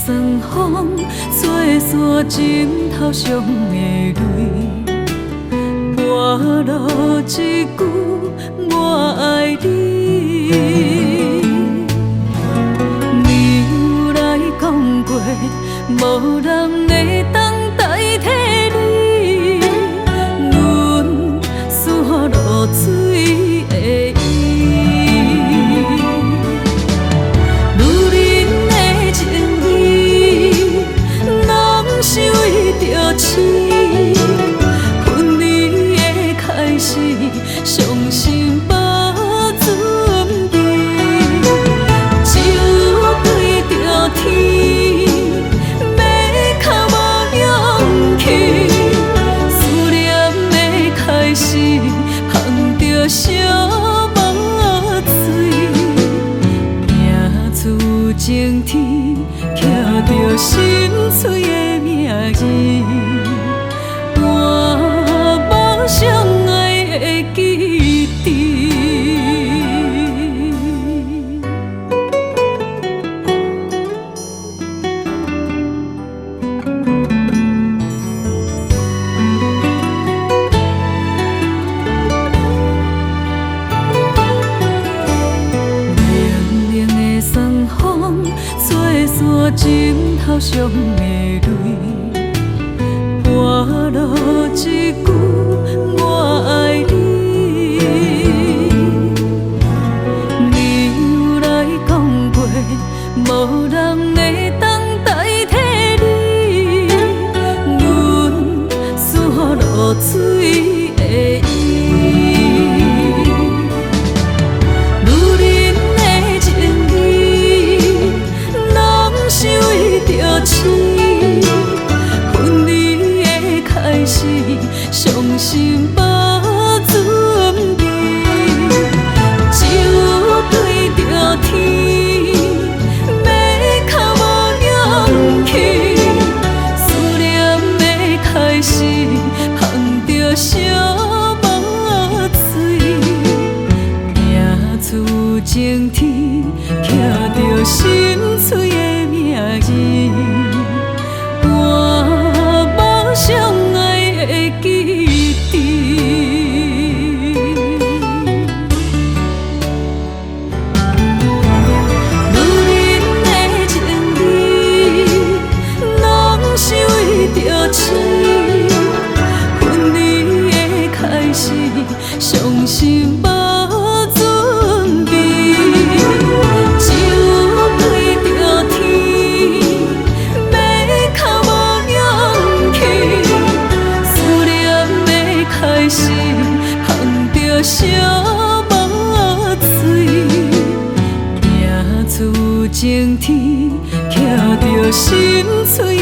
酸风，吹散枕头上的泪。我落一句我爱你，你有来讲过，无人会当代替你。阮散落水的伊，女人的情意，拢是为着痴。伤心无准备，酒对着天，要较无勇气。思念的开始，捧着烧无水，命自情天，刻着心碎的名字。我无相爱的记忆。冷冷的酸风，吹散枕头上的泪。我落一句我爱你，你有来讲过，无人会当代替你。阮散落水的伊，女人的情意，拢是为着痴。伤心无准备，酒对着天，要较无勇气。思念的开始，捧着烧无水，命自情天，刻着心碎的名字。我无相爱的记忆。女人的情意，拢是为着痴。分离的开始，伤心无准备。酒对着天，要较无勇气。开始捧着烧无水，命自情天，刻着心碎的